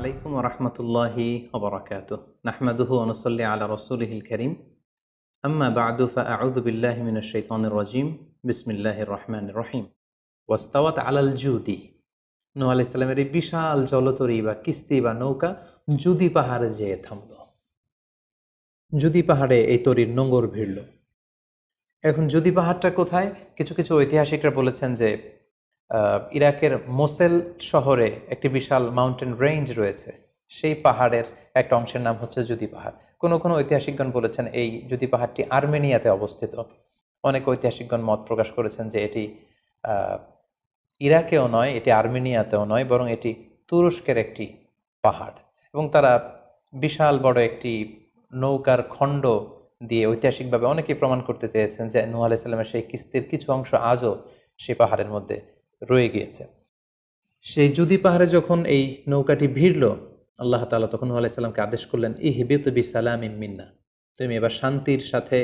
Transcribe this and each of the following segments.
আলাইকুম ওরহমতুল্লাহি ওবরাকাতুহ নাহমাদুহু ওয়া নুসাল্লি আলা রাসূলিহিল কারীম আম্মা বা'দু ফাআউযু বিল্লাহি মিনাশ শাইতানির রাজীম বিসমিল্লাহির রহমানির রহিম ওয়াস্তাওয়াত আলাল জুদি। নূহ আলাইহিস সালামের এই বিশাল জলতরী বা কিস্তি বা নৌকা জুদি পাহাড়ে যেয়ে থামল। জুদি পাহাড়ে এই তরীর নোঙর ভিড়ল। এখন জুদি পাহাড়টা কোথায়? কিছু কিছু ঐতিহাসিকরা বলেছেন যে ইরাকের মোসেল শহরে একটি বিশাল মাউন্টেন রেঞ্জ রয়েছে, সেই পাহাড়ের একটা অংশের নাম হচ্ছে জুদি পাহাড়। কোনো কোনো ঐতিহাসিকগণ বলেছেন এই জুদি পাহাড়টি আর্মেনিয়াতে অবস্থিত। অনেক ঐতিহাসিকগণ মত প্রকাশ করেছেন যে এটি ইরাকেও নয়, এটি আর্মেনিয়াতেও নয়, বরং এটি তুরস্কের একটি পাহাড়। এবং তারা বিশাল বড় একটি নৌকার খণ্ড দিয়ে ঐতিহাসিকভাবে অনেকেই প্রমাণ করতে চেয়েছেন যে নূহ আলাইহিস সালামের সেই কিস্তির কিছু অংশ আজও সেই পাহাড়ের মধ্যে রয়ে গিয়েছে। সেই জুদি পাহাড়ে যখন এই নৌকাটি ভিড়ল, আল্লাহ তাআলা তখন নূহ আলাইহিস সালামকে আদেশ করলেন, ইহবিত বিসালামিন মিন্না, তুমি এবার শান্তির সাথে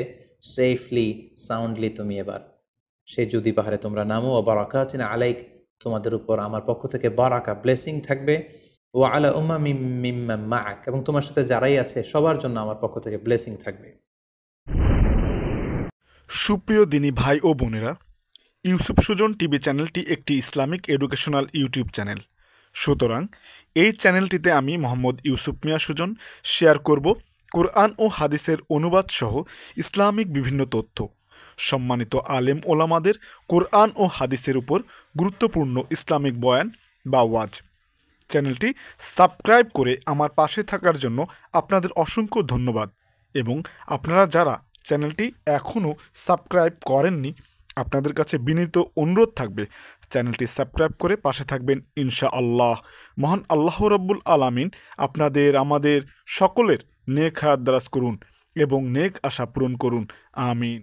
সেফলি সাউন্ডলি তুমি এবার সেই জুদি পাহাড়ে তোমরা নামো। ও বারাকাতিন আলাইক, তোমাদের উপর আমার পক্ষ থেকে বারাকা ব্লেসিং থাকবে। ও আলা উম্মামিম মিম্মান মাআক, এবং তোমার সাথে যারাই আছে সবার জন্য আমার পক্ষ থেকে ব্লেসিং থাকবে। সুপ্রিয় দিনী ভাই ও বোনেরা, ইউসুফ সুজন টিভি চ্যানেলটি একটি ইসলামিক এডুকেশনাল ইউটিউব চ্যানেল। সুতরাং এই চ্যানেলটিতে আমি মোহাম্মদ ইউসুফ মিয়া সুজন শেয়ার করব কোরআন ও হাদিসের অনুবাদ সহ ইসলামিক বিভিন্ন তথ্য। সম্মানিত আলেম ওলামাদের কোরআন ও হাদিসের উপর গুরুত্বপূর্ণ ইসলামিক বয়ান বা ওয়াজ। চ্যানেলটি সাবস্ক্রাইব করে আমার পাশে থাকার জন্য আপনাদের অসংখ্য ধন্যবাদ। এবং আপনারা যারা চ্যানেলটি এখনও সাবস্ক্রাইব করেননি, আপনাদের কাছে বিনীত অনুরোধ থাকবে চ্যানেলটি সাবস্ক্রাইব করে পাশে থাকবেন ইনশাআল্লাহ। মহান আল্লাহ রাব্বুল আলামিন আপনাদের আমাদের সকলের নেক হায়াত দারাজ করুন এবং নেক আশা পূরণ করুন, আমিন।